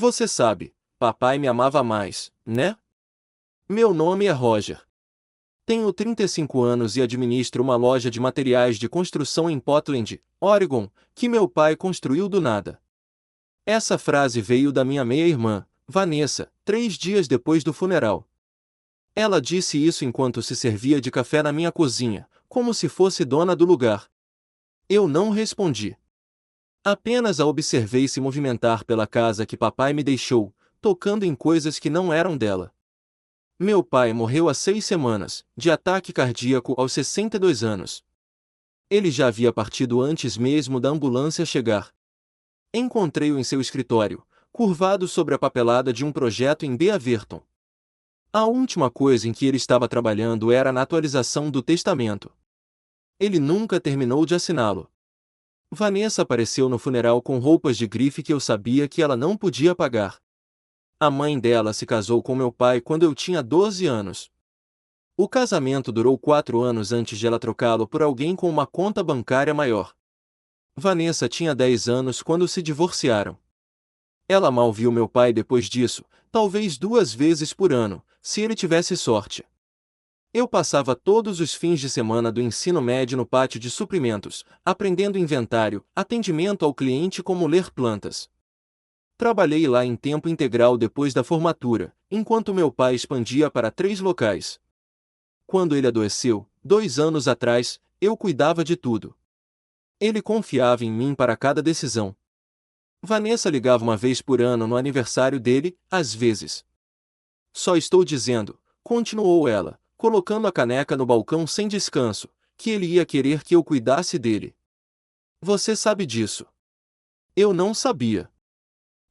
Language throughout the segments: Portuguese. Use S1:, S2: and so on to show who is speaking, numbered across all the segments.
S1: Você sabe, papai me amava mais, né? Meu nome é Roger. Tenho 35 anos e administro uma loja de materiais de construção em Portland, Oregon, que meu pai construiu do nada. Essa frase veio da minha meia-irmã, Vanessa, 3 dias depois do funeral. Ela disse isso enquanto se servia de café na minha cozinha, como se fosse dona do lugar. Eu não respondi. Apenas a observei se movimentar pela casa que papai me deixou, tocando em coisas que não eram dela. Meu pai morreu há 6 semanas, de ataque cardíaco aos 62 anos. Ele já havia partido antes mesmo da ambulância chegar. Encontrei-o em seu escritório, curvado sobre a papelada de um projeto em Beaverton. A última coisa em que ele estava trabalhando era na atualização do testamento. Ele nunca terminou de assiná-lo. Vanessa apareceu no funeral com roupas de grife que eu sabia que ela não podia pagar. A mãe dela se casou com meu pai quando eu tinha 12 anos. O casamento durou 4 anos antes de ela trocá-lo por alguém com uma conta bancária maior. Vanessa tinha 10 anos quando se divorciaram. Ela mal viu meu pai depois disso, talvez 2 vezes por ano, se ele tivesse sorte. Eu passava todos os fins de semana do ensino médio no pátio de suprimentos, aprendendo inventário, atendimento ao cliente como ler plantas. Trabalhei lá em tempo integral depois da formatura, enquanto meu pai expandia para 3 locais. Quando ele adoeceu, 2 anos atrás, eu cuidava de tudo. Ele confiava em mim para cada decisão. Vanessa ligava uma vez por ano no aniversário dele, às vezes. Só estou dizendo, continuou ela, colocando a caneca no balcão sem descanso, que ele ia querer que eu cuidasse dele. Você sabe disso. Eu não sabia.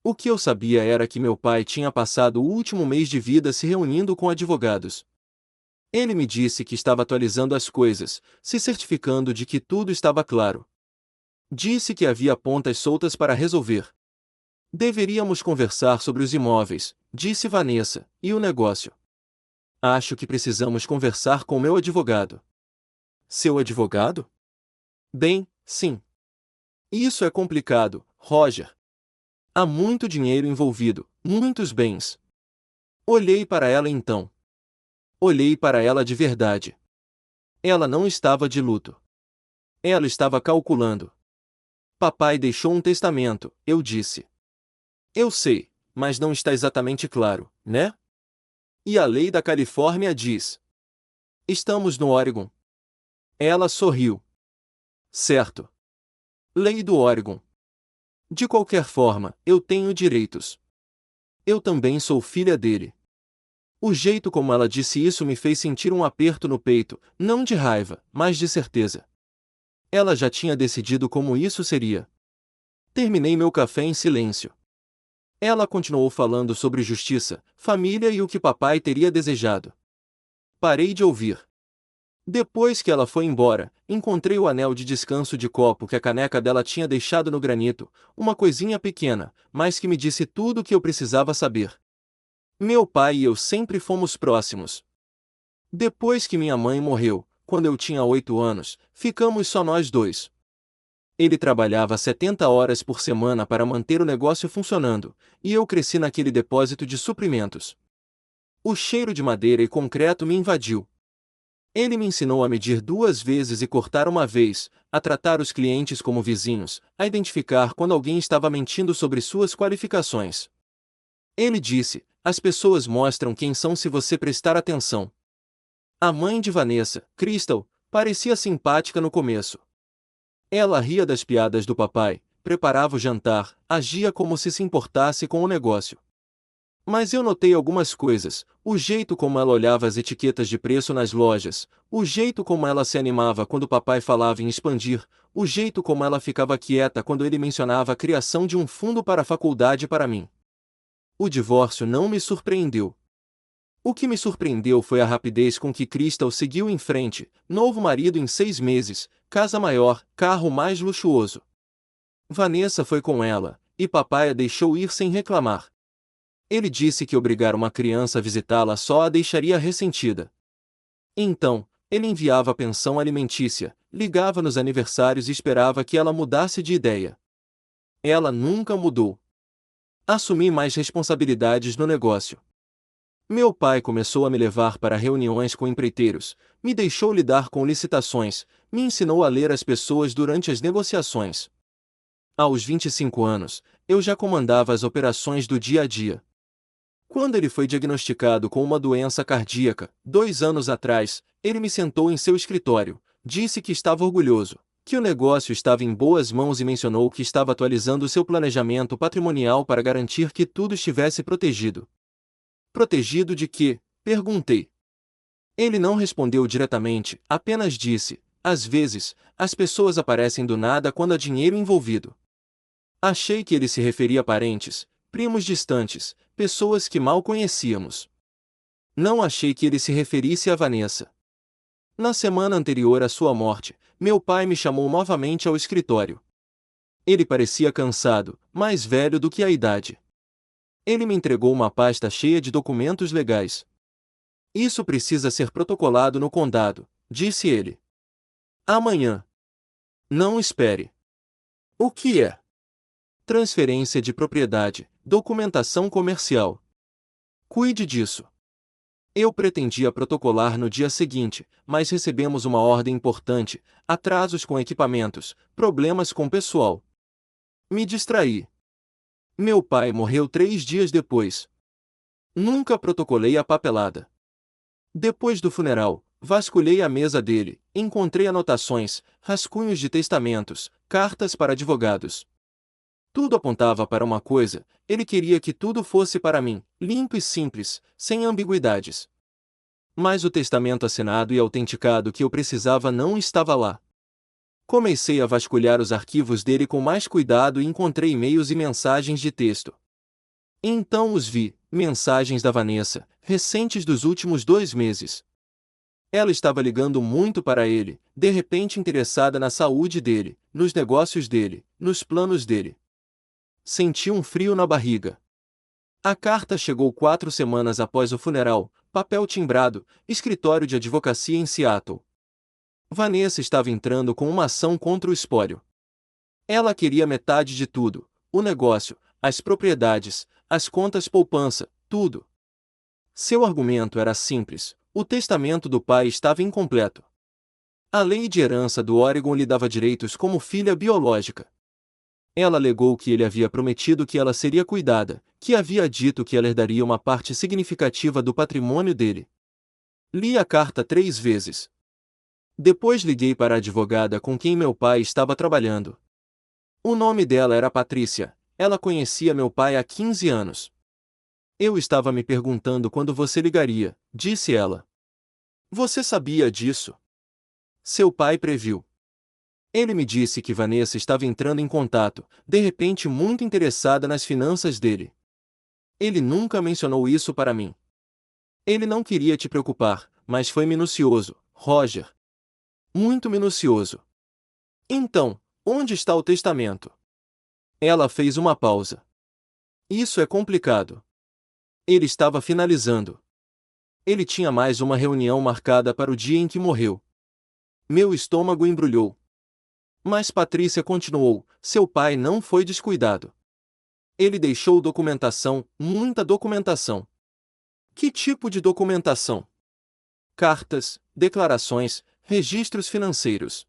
S1: O que eu sabia era que meu pai tinha passado o último mês de vida se reunindo com advogados. Ele me disse que estava atualizando as coisas, se certificando de que tudo estava claro. Disse que havia pontas soltas para resolver. Deveríamos conversar sobre os imóveis, disse Vanessa, e o negócio. Acho que precisamos conversar com meu advogado. Seu advogado? Bem, sim. Isso é complicado, Roger. Há muito dinheiro envolvido, muitos bens. Olhei para ela então. Olhei para ela de verdade. Ela não estava de luto. Ela estava calculando. Papai deixou um testamento, eu disse. Eu sei, mas não está exatamente claro, né? E a lei da Califórnia diz. Estamos no Oregon. Ela sorriu. Certo. Lei do Oregon. De qualquer forma, eu tenho direitos. Eu também sou filha dele. O jeito como ela disse isso me fez sentir um aperto no peito, não de raiva, mas de certeza. Ela já tinha decidido como isso seria. Terminei meu café em silêncio. Ela continuou falando sobre justiça, família e o que papai teria desejado. Parei de ouvir. Depois que ela foi embora, encontrei o anel de descanso de copo que a caneca dela tinha deixado no granito, uma coisinha pequena, mas que me disse tudo o que eu precisava saber. Meu pai e eu sempre fomos próximos. Depois que minha mãe morreu, quando eu tinha 8 anos, ficamos só nós dois. Ele trabalhava 70 horas por semana para manter o negócio funcionando, e eu cresci naquele depósito de suprimentos. O cheiro de madeira e concreto me invadiu. Ele me ensinou a medir 2 vezes e cortar uma vez, a tratar os clientes como vizinhos, a identificar quando alguém estava mentindo sobre suas qualificações. Ele disse, as pessoas mostram quem são se você prestar atenção. A mãe de Vanessa, Crystal, parecia simpática no começo. Ela ria das piadas do papai, preparava o jantar, agia como se importasse com o negócio. Mas eu notei algumas coisas, o jeito como ela olhava as etiquetas de preço nas lojas, o jeito como ela se animava quando o papai falava em expandir, o jeito como ela ficava quieta quando ele mencionava a criação de um fundo para a faculdade para mim. O divórcio não me surpreendeu. O que me surpreendeu foi a rapidez com que Crystal seguiu em frente, novo marido em 6 meses, casa maior, carro mais luxuoso. Vanessa foi com ela, e papai a deixou ir sem reclamar. Ele disse que obrigar uma criança a visitá-la só a deixaria ressentida. Então, ele enviava a pensão alimentícia, ligava nos aniversários e esperava que ela mudasse de ideia. Ela nunca mudou. Assumi mais responsabilidades no negócio. Meu pai começou a me levar para reuniões com empreiteiros, me deixou lidar com licitações, me ensinou a ler as pessoas durante as negociações. Aos 25 anos, eu já comandava as operações do dia a dia. Quando ele foi diagnosticado com uma doença cardíaca, 2 anos atrás, ele me sentou em seu escritório, disse que estava orgulhoso, que o negócio estava em boas mãos e mencionou que estava atualizando seu planejamento patrimonial para garantir que tudo estivesse protegido. Protegido de quê? Perguntei. Ele não respondeu diretamente, apenas disse: às vezes, as pessoas aparecem do nada quando há dinheiro envolvido. Achei que ele se referia a parentes, primos distantes, pessoas que mal conhecíamos. Não achei que ele se referisse a Vanessa. Na semana anterior à sua morte, meu pai me chamou novamente ao escritório. Ele parecia cansado, mais velho do que a idade. Ele me entregou uma pasta cheia de documentos legais. Isso precisa ser protocolado no condado, disse ele. Amanhã. Não espere. O que é? Transferência de propriedade, documentação comercial. Cuide disso. Eu pretendia protocolar no dia seguinte, mas recebemos uma ordem importante, atrasos com equipamentos, problemas com pessoal. Me distraí. Meu pai morreu 3 dias depois. Nunca protocolei a papelada. Depois do funeral, vasculhei a mesa dele, encontrei anotações, rascunhos de testamentos, cartas para advogados. Tudo apontava para uma coisa: ele queria que tudo fosse para mim, limpo e simples, sem ambiguidades. Mas o testamento assinado e autenticado que eu precisava não estava lá. Comecei a vasculhar os arquivos dele com mais cuidado e encontrei e-mails e mensagens de texto. Então os vi, mensagens da Vanessa, recentes dos últimos 2 meses. Ela estava ligando muito para ele, de repente interessada na saúde dele, nos negócios dele, nos planos dele. Senti um frio na barriga. A carta chegou 4 semanas após o funeral, papel timbrado, escritório de advocacia em Seattle. Vanessa estava entrando com uma ação contra o espólio. Ela queria metade de tudo: o negócio, as propriedades, as contas poupança, tudo. Seu argumento era simples: o testamento do pai estava incompleto. A lei de herança do Oregon lhe dava direitos como filha biológica. Ela alegou que ele havia prometido que ela seria cuidada, que havia dito que ela herdaria uma parte significativa do patrimônio dele. Li a carta 3 vezes. Depois liguei para a advogada com quem meu pai estava trabalhando. O nome dela era Patrícia, ela conhecia meu pai há 15 anos. Eu estava me perguntando quando você ligaria, disse ela. Você sabia disso? Seu pai previu. Ele me disse que Vanessa estava entrando em contato, de repente muito interessada nas finanças dele. Ele nunca mencionou isso para mim. Ele não queria te preocupar, mas foi minucioso, Roger. Muito minucioso. Então, onde está o testamento? Ela fez uma pausa. Isso é complicado. Ele estava finalizando. Ele tinha mais uma reunião marcada para o dia em que morreu. Meu estômago embrulhou. Mas Patrícia continuou: seu pai não foi descuidado. Ele deixou documentação, muita documentação. Que tipo de documentação? Cartas, declarações, registros financeiros.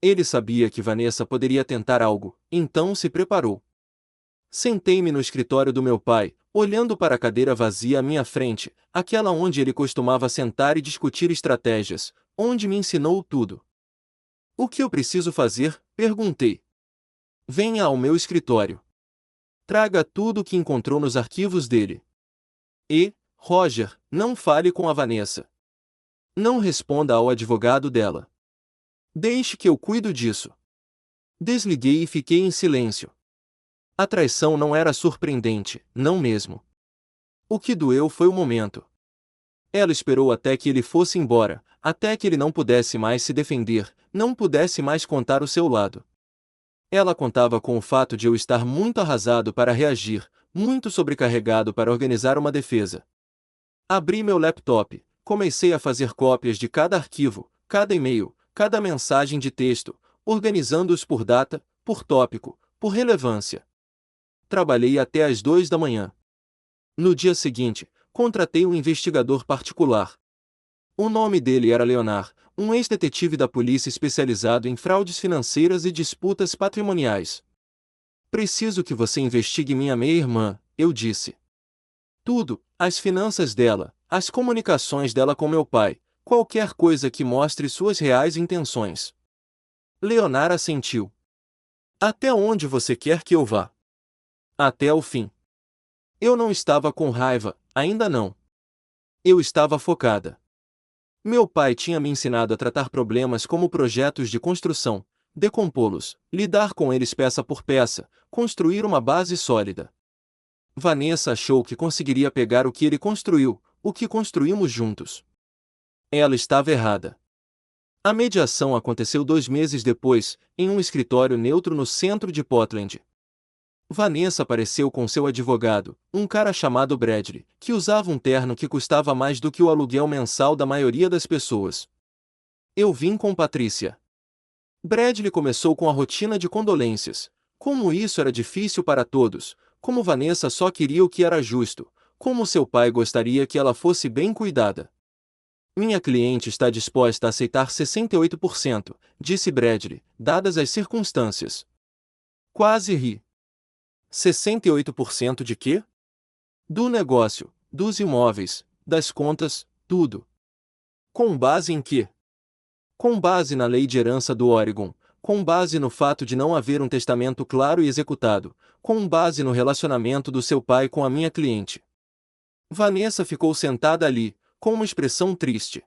S1: Ele sabia que Vanessa poderia tentar algo, então se preparou. Sentei-me no escritório do meu pai, olhando para a cadeira vazia à minha frente, aquela onde ele costumava sentar e discutir estratégias, onde me ensinou tudo. O que eu preciso fazer? Perguntei. Venha ao meu escritório. Traga tudo o que encontrou nos arquivos dele. E, Roger, não fale com a Vanessa. Não responda ao advogado dela. Deixe que eu cuido disso. Desliguei e fiquei em silêncio. A traição não era surpreendente, não mesmo. O que doeu foi o momento. Ela esperou até que ele fosse embora, até que ele não pudesse mais se defender, não pudesse mais contar o seu lado. Ela contava com o fato de eu estar muito arrasado para reagir, muito sobrecarregado para organizar uma defesa. Abri meu laptop, comecei a fazer cópias de cada arquivo, cada e-mail, cada mensagem de texto, organizando-os por data, por tópico, por relevância. trabalhei até às 2 da manhã. No dia seguinte, contratei um investigador particular. O nome dele era Leonard, um ex-detetive da polícia especializado em fraudes financeiras e disputas patrimoniais. Preciso que você investigue minha meia-irmã, eu disse. Tudo, as finanças dela, as comunicações dela com meu pai, qualquer coisa que mostre suas reais intenções. Leonard assentiu. Até onde você quer que eu vá? Até o fim. Eu não estava com raiva, ainda não. Eu estava focada. Meu pai tinha me ensinado a tratar problemas como projetos de construção, decompô-los, lidar com eles peça por peça, construir uma base sólida. Vanessa achou que conseguiria pegar o que ele construiu, o que construímos juntos. Ela estava errada. A mediação aconteceu 2 meses depois, em um escritório neutro no centro de Portland. Vanessa apareceu com seu advogado, um cara chamado Bradley, que usava um terno que custava mais do que o aluguel mensal da maioria das pessoas. Eu vim com Patrícia. Bradley começou com a rotina de condolências. Como isso era difícil para todos, como Vanessa só queria o que era justo, como seu pai gostaria que ela fosse bem cuidada. Minha cliente está disposta a aceitar 68%, disse Bradley, dadas as circunstâncias. Quase ri. 68% de quê? Do negócio, dos imóveis, das contas, tudo. Com base em quê? Com base na lei de herança do Oregon, com base no fato de não haver um testamento claro e executado, com base no relacionamento do seu pai com a minha cliente. Vanessa ficou sentada ali, com uma expressão triste.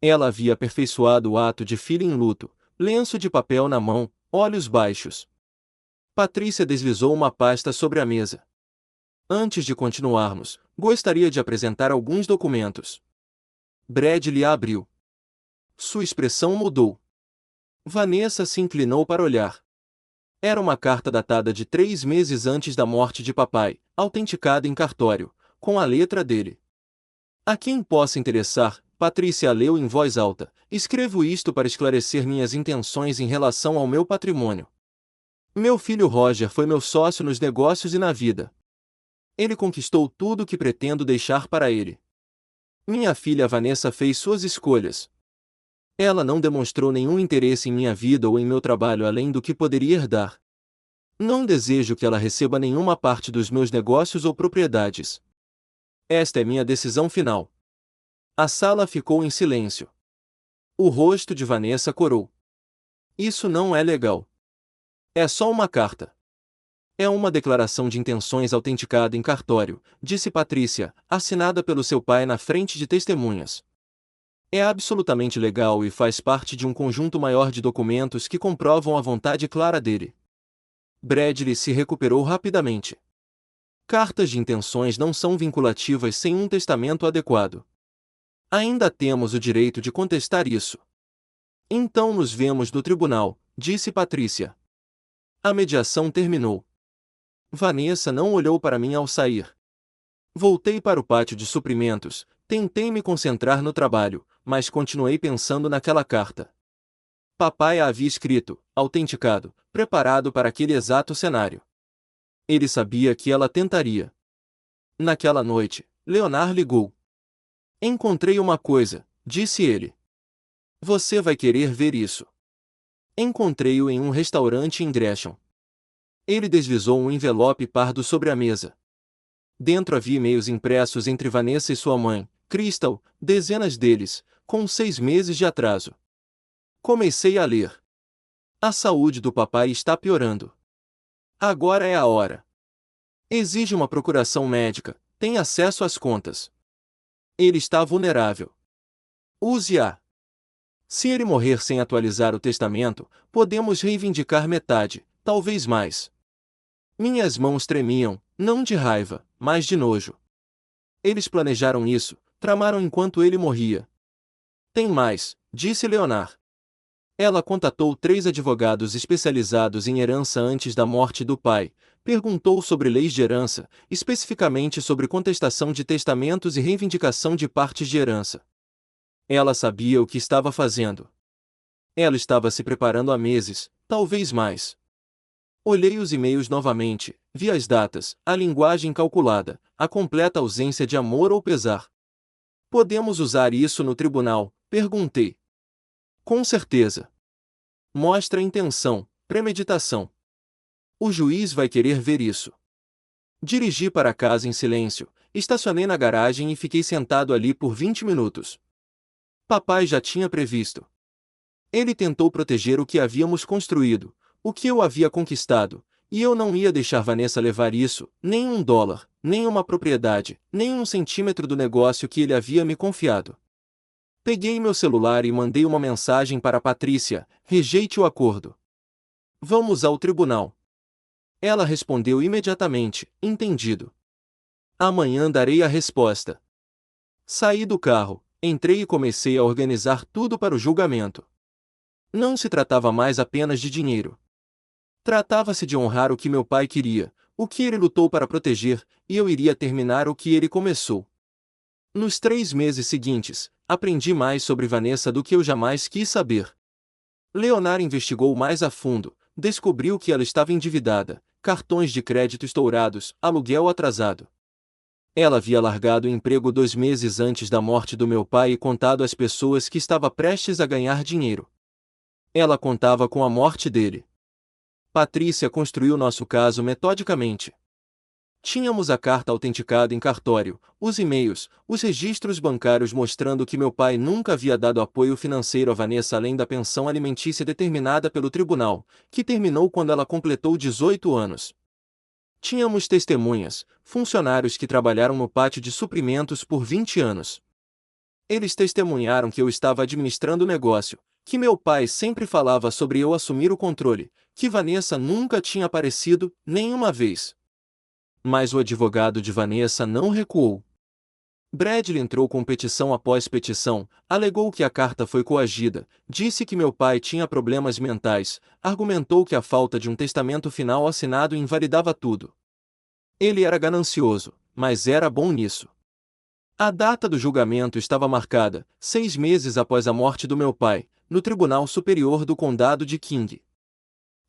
S1: Ela havia aperfeiçoado o ato de filha em luto, lenço de papel na mão, olhos baixos. Patrícia deslizou uma pasta sobre a mesa. Antes de continuarmos, gostaria de apresentar alguns documentos. Bradley a abriu. Sua expressão mudou. Vanessa se inclinou para olhar. Era uma carta datada de 3 meses antes da morte de papai, autenticada em cartório, com a letra dele. A quem possa interessar, Patrícia leu em voz alta, escrevo isto para esclarecer minhas intenções em relação ao meu patrimônio. Meu filho Roger foi meu sócio nos negócios e na vida. Ele conquistou tudo o que pretendo deixar para ele. Minha filha Vanessa fez suas escolhas. Ela não demonstrou nenhum interesse em minha vida ou em meu trabalho além do que poderia herdar. Não desejo que ela receba nenhuma parte dos meus negócios ou propriedades. Esta é minha decisão final. A sala ficou em silêncio. O rosto de Vanessa corou. Isso não é legal. É só uma carta. É uma declaração de intenções autenticada em cartório, disse Patrícia, assinada pelo seu pai na frente de testemunhas. É absolutamente legal e faz parte de um conjunto maior de documentos que comprovam a vontade clara dele. Bradley se recuperou rapidamente. Cartas de intenções não são vinculativas sem um testamento adequado. Ainda temos o direito de contestar isso. Então nos vemos no tribunal, disse Patrícia. A mediação terminou. Vanessa não olhou para mim ao sair. Voltei para o pátio de suprimentos, tentei me concentrar no trabalho, mas continuei pensando naquela carta. Papai a havia escrito, autenticado, preparado para aquele exato cenário. Ele sabia que ela tentaria. Naquela noite, Leonard ligou. Encontrei uma coisa, disse ele. Você vai querer ver isso. Encontrei-o em um restaurante em Gresham. Ele deslizou um envelope pardo sobre a mesa. Dentro havia e-mails impressos entre Vanessa e sua mãe, Crystal, dezenas deles, com 6 meses de atraso. Comecei a ler. A saúde do papai está piorando. Agora é a hora. Exige uma procuração médica, tem acesso às contas. Ele está vulnerável. Use-a. Se ele morrer sem atualizar o testamento, podemos reivindicar metade, talvez mais. Minhas mãos tremiam, não de raiva, mas de nojo. Eles planejaram isso, tramaram enquanto ele morria. Tem mais, disse Leonard. Ela contatou 3 advogados especializados em herança antes da morte do pai, perguntou sobre leis de herança, especificamente sobre contestação de testamentos e reivindicação de partes de herança. Ela sabia o que estava fazendo. Ela estava se preparando há meses, talvez mais. Olhei os e-mails novamente, vi as datas, a linguagem calculada, a completa ausência de amor ou pesar. Podemos usar isso no tribunal? Perguntei. Com certeza. Mostra intenção, premeditação. O juiz vai querer ver isso. Dirigi para casa em silêncio, estacionei na garagem e fiquei sentado ali por 20 minutos. Papai já tinha previsto. Ele tentou proteger o que havíamos construído, o que eu havia conquistado, e eu não ia deixar Vanessa levar isso, nem $1, nem uma propriedade, nem 1 centímetro do negócio que ele havia me confiado. Peguei meu celular e mandei uma mensagem para Patrícia: rejeite o acordo. Vamos ao tribunal. Ela respondeu imediatamente: entendido. Amanhã darei a resposta. Saí do carro, entrei e comecei a organizar tudo para o julgamento. Não se tratava mais apenas de dinheiro. Tratava-se de honrar o que meu pai queria, o que ele lutou para proteger, e eu iria terminar o que ele começou. Nos 3 meses seguintes, aprendi mais sobre Vanessa do que eu jamais quis saber. Leonard investigou mais a fundo, descobriu que ela estava endividada, cartões de crédito estourados, aluguel atrasado. Ela havia largado o emprego 2 meses antes da morte do meu pai e contado às pessoas que estava prestes a ganhar dinheiro. Ela contava com a morte dele. Patrícia construiu nosso caso metodicamente. Tínhamos a carta autenticada em cartório, os e-mails, os registros bancários mostrando que meu pai nunca havia dado apoio financeiro a Vanessa além da pensão alimentícia determinada pelo tribunal, que terminou quando ela completou 18 anos. Tínhamos testemunhas, funcionários que trabalharam no pátio de suprimentos por 20 anos. Eles testemunharam que eu estava administrando o negócio, que meu pai sempre falava sobre eu assumir o controle, que Vanessa nunca tinha aparecido, nenhuma vez. Mas o advogado de Vanessa não recuou. Bradley entrou com petição após petição, alegou que a carta foi coagida, disse que meu pai tinha problemas mentais, argumentou que a falta de um testamento final assinado invalidava tudo. Ele era ganancioso, mas era bom nisso. A data do julgamento estava marcada, 6 meses após a morte do meu pai, no Tribunal Superior do Condado de King.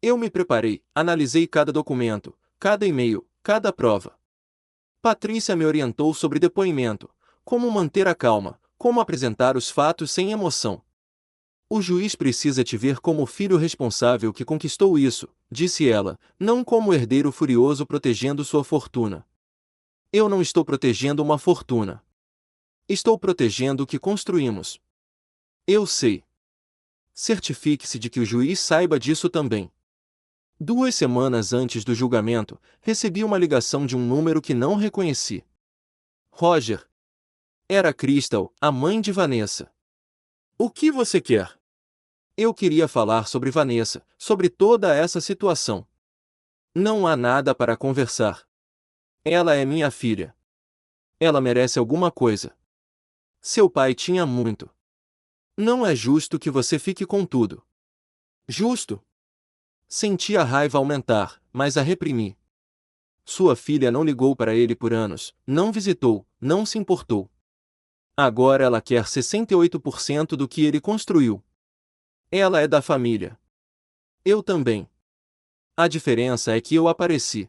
S1: Eu me preparei, analisei cada documento, cada e-mail, cada prova. Patrícia me orientou sobre depoimento, como manter a calma, como apresentar os fatos sem emoção. O juiz precisa te ver como o filho responsável que conquistou isso, disse ela, não como o herdeiro furioso protegendo sua fortuna. Eu não estou protegendo uma fortuna. Estou protegendo o que construímos. Eu sei. Certifique-se de que o juiz saiba disso também. 2 semanas antes do julgamento, recebi uma ligação de um número que não reconheci. Roger. Era Crystal, a mãe de Vanessa. O que você quer? Eu queria falar sobre Vanessa, sobre toda essa situação. Não há nada para conversar. Ela é minha filha. Ela merece alguma coisa. Seu pai tinha muito. Não é justo que você fique com tudo. Justo? Senti a raiva aumentar, mas a reprimi. Sua filha não ligou para ele por anos, não visitou, não se importou. Agora ela quer 68% do que ele construiu. Ela é da família. Eu também. A diferença é que eu apareci.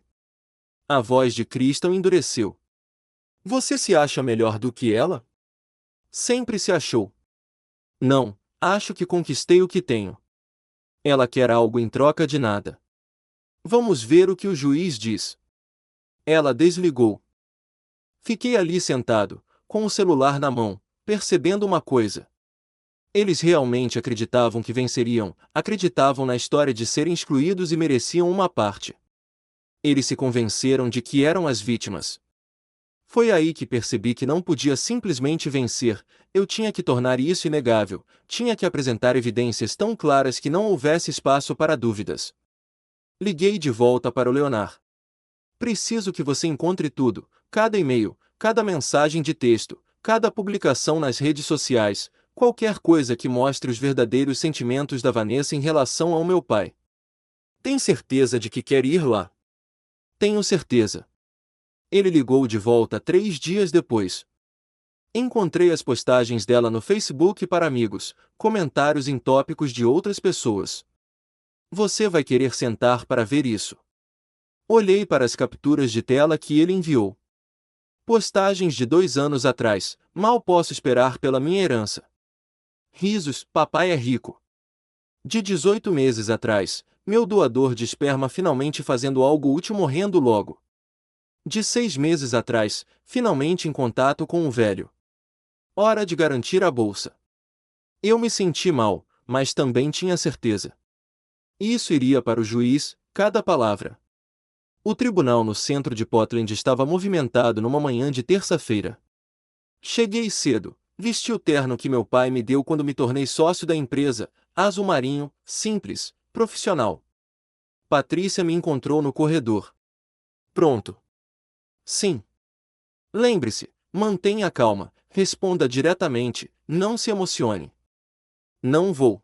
S1: A voz de Crystal endureceu. Você se acha melhor do que ela? Sempre se achou. Não, acho que conquistei o que tenho. Ela quer algo em troca de nada. Vamos ver o que o juiz diz. Ela desligou. Fiquei ali sentado, com o celular na mão, percebendo uma coisa. Eles realmente acreditavam que venceriam, acreditavam na história de serem excluídos e mereciam uma parte. Eles se convenceram de que eram as vítimas. Foi aí que percebi que não podia simplesmente vencer, eu tinha que tornar isso inegável, tinha que apresentar evidências tão claras que não houvesse espaço para dúvidas. Liguei de volta para o Leonard. Preciso que você encontre tudo, cada e-mail, cada mensagem de texto, cada publicação nas redes sociais, qualquer coisa que mostre os verdadeiros sentimentos da Vanessa em relação ao meu pai. Tem certeza de que quer ir lá? Tenho certeza. Ele ligou de volta 3 dias depois. Encontrei as postagens dela no Facebook para amigos, comentários em tópicos de outras pessoas. Você vai querer sentar para ver isso. Olhei para as capturas de tela que ele enviou. Postagens de 2 anos atrás. Mal posso esperar pela minha herança. Risos, papai é rico. De 18 meses atrás. Meu doador de esperma finalmente fazendo algo útil morrendo logo. De 6 meses atrás, finalmente em contato com o velho. Hora de garantir a bolsa. Eu me senti mal, mas também tinha certeza. Isso iria para o juiz, cada palavra. O tribunal no centro de Portland estava movimentado numa manhã de terça-feira. Cheguei cedo, vesti o terno que meu pai me deu quando me tornei sócio da empresa, azul marinho, simples, profissional. Patrícia me encontrou no corredor. Pronto. Sim. Lembre-se, mantenha calma, responda diretamente, não se emocione. Não vou.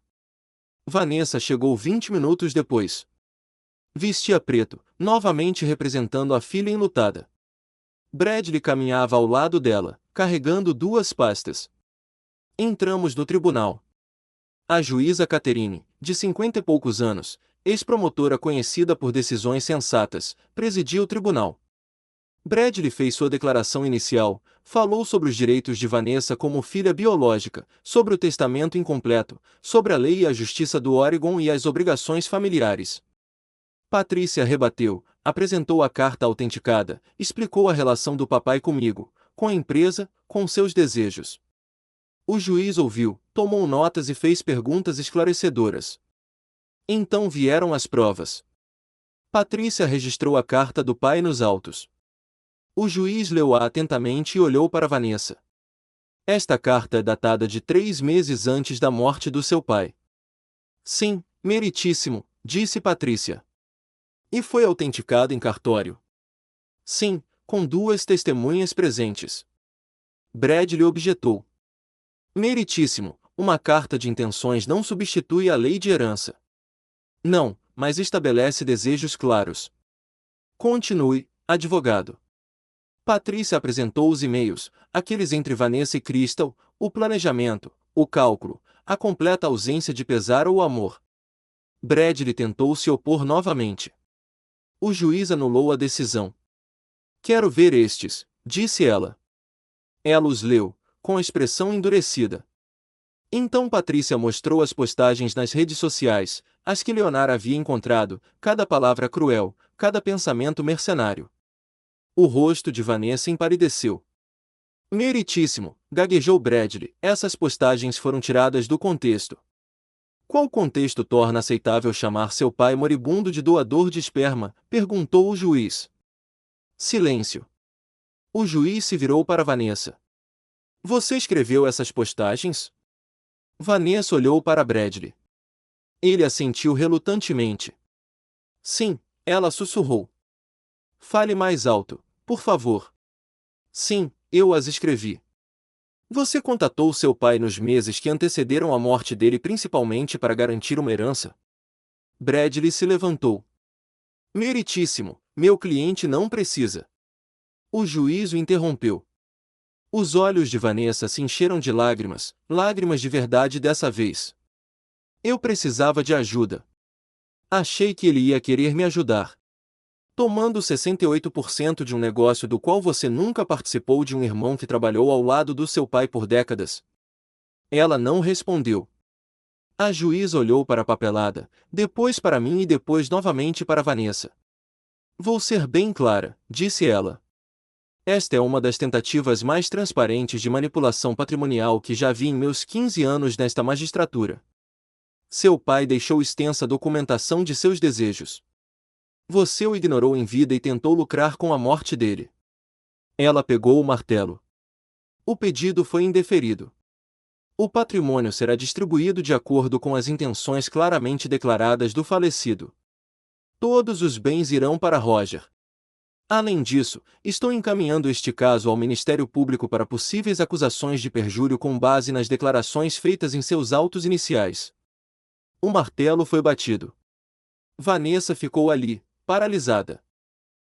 S1: Vanessa chegou 20 minutos depois. Vestia preto, novamente representando a filha enlutada. Bradley caminhava ao lado dela, carregando 2 pastas. Entramos no tribunal. A juíza Catherine, de 50 e poucos anos, ex-promotora conhecida por decisões sensatas, presidia o tribunal. Bradley fez sua declaração inicial, falou sobre os direitos de Vanessa como filha biológica, sobre o testamento incompleto, sobre a lei e a justiça do Oregon e as obrigações familiares. Patrícia rebateu, apresentou a carta autenticada, explicou a relação do papai comigo, com a empresa, com seus desejos. O juiz ouviu, tomou notas e fez perguntas esclarecedoras. Então vieram as provas. Patrícia registrou a carta do pai nos autos. O juiz leu-a atentamente e olhou para Vanessa. Esta carta é datada de 3 meses antes da morte do seu pai. Sim, meritíssimo, disse Patrícia. E foi autenticada em cartório. Sim, com 2 testemunhas presentes. Bradley objetou. Meritíssimo, uma carta de intenções não substitui a lei de herança. Não, mas estabelece desejos claros. Continue, advogado. Patrícia apresentou os e-mails, aqueles entre Vanessa e Crystal, o planejamento, o cálculo, a completa ausência de pesar ou amor. Bradley tentou se opor novamente. O juiz anulou a decisão. Quero ver estes, disse ela. Ela os leu, com a expressão endurecida. Então Patrícia mostrou as postagens nas redes sociais, as que Leonard havia encontrado, cada palavra cruel, cada pensamento mercenário. O rosto de Vanessa empalideceu. Meritíssimo, gaguejou Bradley, essas postagens foram tiradas do contexto. Qual contexto torna aceitável chamar seu pai moribundo de doador de esperma? Perguntou o juiz. Silêncio. O juiz se virou para Vanessa. Você escreveu essas postagens? Vanessa olhou para Bradley. Ele assentiu relutantemente. Sim, ela sussurrou. Fale mais alto, por favor. Sim, eu as escrevi. Você contatou seu pai nos meses que antecederam a morte dele principalmente para garantir uma herança? Bradley se levantou. Meritíssimo, meu cliente não precisa. O juiz o interrompeu. Os olhos de Vanessa se encheram de lágrimas, lágrimas de verdade dessa vez. Eu precisava de ajuda. Achei que ele ia querer me ajudar. Tomando 68% de um negócio do qual você nunca participou de um irmão que trabalhou ao lado do seu pai por décadas? Ela não respondeu. A juíza olhou para a papelada, depois para mim e depois novamente para Vanessa. Vou ser bem clara, disse ela. Esta é uma das tentativas mais transparentes de manipulação patrimonial que já vi em meus 15 anos nesta magistratura. Seu pai deixou extensa documentação de seus desejos. Você o ignorou em vida e tentou lucrar com a morte dele. Ela pegou o martelo. O pedido foi indeferido. O patrimônio será distribuído de acordo com as intenções claramente declaradas do falecido. Todos os bens irão para Roger. Além disso, estou encaminhando este caso ao Ministério Público para possíveis acusações de perjúrio com base nas declarações feitas em seus autos iniciais. O martelo foi batido. Vanessa ficou ali, paralisada.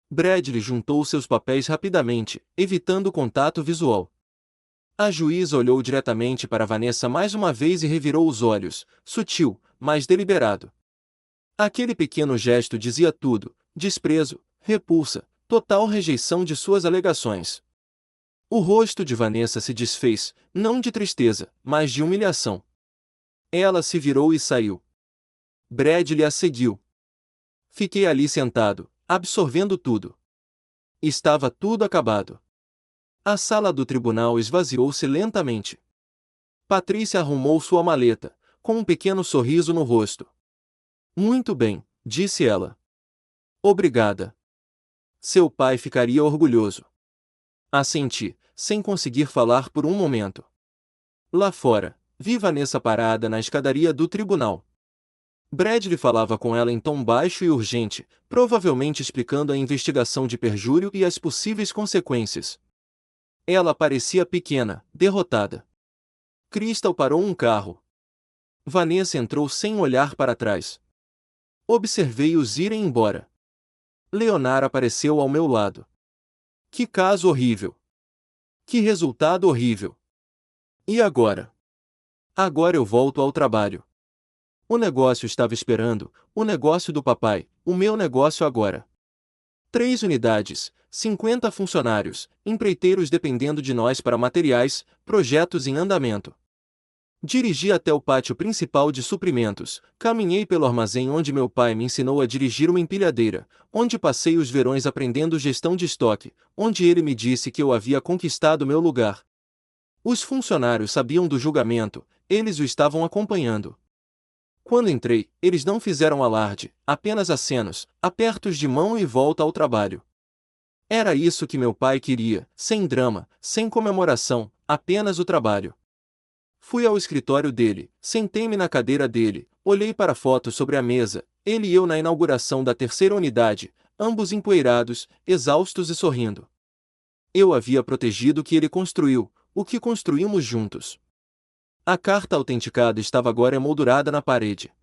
S1: Bradley juntou seus papéis rapidamente, evitando contato visual. A juíza olhou diretamente para Vanessa mais uma vez e revirou os olhos, sutil, mas deliberado. Aquele pequeno gesto dizia tudo: desprezo, repulsa, total rejeição de suas alegações. O rosto de Vanessa se desfez, não de tristeza, mas de humilhação. Ela se virou e saiu. Bradley a seguiu. Fiquei ali sentado, absorvendo tudo. Estava tudo acabado. A sala do tribunal esvaziou-se lentamente. Patrícia arrumou sua maleta, com um pequeno sorriso no rosto. Muito bem, disse ela. Obrigada. Seu pai ficaria orgulhoso. Assenti, sem conseguir falar por um momento. Lá fora, vi Vanessa parada na escadaria do tribunal. Bradley falava com ela em tom baixo e urgente, provavelmente explicando a investigação de perjúrio e as possíveis consequências. Ela parecia pequena, derrotada. Crystal parou um carro. Vanessa entrou sem olhar para trás. Observei-os irem embora. Leonard apareceu ao meu lado. Que caso horrível! Que resultado horrível! E agora? Agora eu volto ao trabalho. O negócio estava esperando, o negócio do papai, o meu negócio agora. 3 unidades, 50 funcionários, empreiteiros dependendo de nós para materiais, projetos em andamento. Dirigi até o pátio principal de suprimentos, caminhei pelo armazém onde meu pai me ensinou a dirigir uma empilhadeira, onde passei os verões aprendendo gestão de estoque, onde ele me disse que eu havia conquistado meu lugar. Os funcionários sabiam do julgamento, eles o estavam acompanhando. Quando entrei, eles não fizeram alarde, apenas acenos, apertos de mão e volta ao trabalho. Era isso que meu pai queria, sem drama, sem comemoração, apenas o trabalho. Fui ao escritório dele, sentei-me na cadeira dele, olhei para a foto sobre a mesa, ele e eu na inauguração da 3ª unidade, ambos empoeirados, exaustos e sorrindo. Eu havia protegido o que ele construiu, o que construímos juntos. A carta autenticada estava agora emoldurada na parede.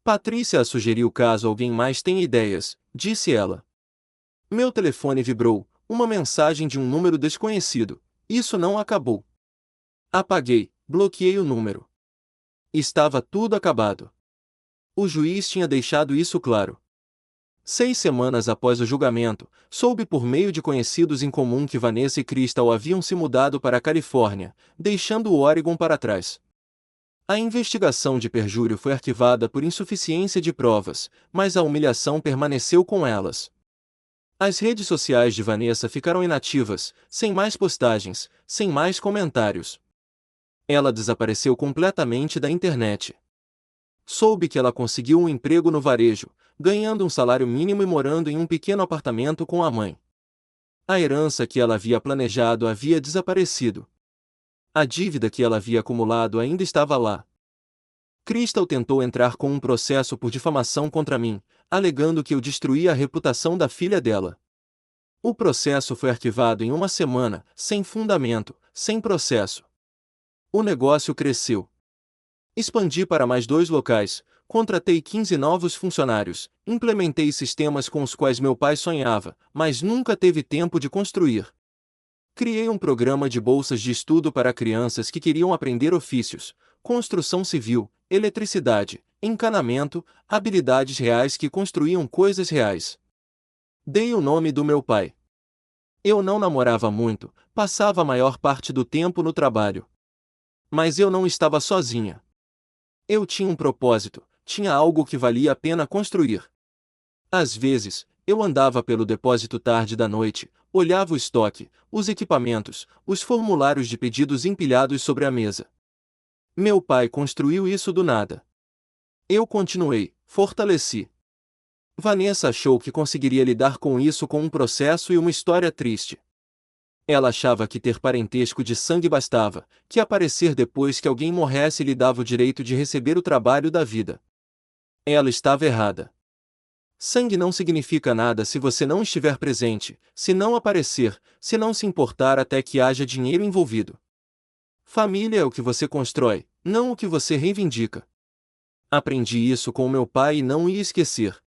S1: Patrícia a sugeriu caso alguém mais tenha ideias, disse ela. Meu telefone vibrou, uma mensagem de um número desconhecido. Isso não acabou. Apaguei, bloqueei o número. Estava tudo acabado. O juiz tinha deixado isso claro. 6 semanas após o julgamento, soube por meio de conhecidos em comum que Vanessa e Crystal haviam se mudado para a Califórnia, deixando o Oregon para trás. A investigação de perjúrio foi arquivada por insuficiência de provas, mas a humilhação permaneceu com elas. As redes sociais de Vanessa ficaram inativas, sem mais postagens, sem mais comentários. Ela desapareceu completamente da internet. Soube que ela conseguiu um emprego no varejo, ganhando um salário mínimo e morando em um pequeno apartamento com a mãe. A herança que ela havia planejado havia desaparecido. A dívida que ela havia acumulado ainda estava lá. Crystal tentou entrar com um processo por difamação contra mim, alegando que eu destruía a reputação da filha dela. O processo foi arquivado em uma semana, sem fundamento, sem processo. O negócio cresceu. Expandi para mais 2 locais, contratei 15 novos funcionários, implementei sistemas com os quais meu pai sonhava, mas nunca teve tempo de construir. Criei um programa de bolsas de estudo para crianças que queriam aprender ofícios, construção civil, eletricidade, encanamento, habilidades reais que construíam coisas reais. Dei o nome do meu pai. Eu não namorava muito, passava a maior parte do tempo no trabalho. Mas eu não estava sozinha. Eu tinha um propósito, tinha algo que valia a pena construir. Às vezes, eu andava pelo depósito tarde da noite, olhava o estoque, os equipamentos, os formulários de pedidos empilhados sobre a mesa. Meu pai construiu isso do nada. Eu continuei, fortaleci. Vanessa achou que conseguiria lidar com isso com um processo e uma história triste. Ela achava que ter parentesco de sangue bastava, que aparecer depois que alguém morresse lhe dava o direito de receber o trabalho da vida. Ela estava errada. Sangue não significa nada se você não estiver presente, se não aparecer, se não se importar até que haja dinheiro envolvido. Família é o que você constrói, não o que você reivindica. Aprendi isso com meu pai e não ia esquecer.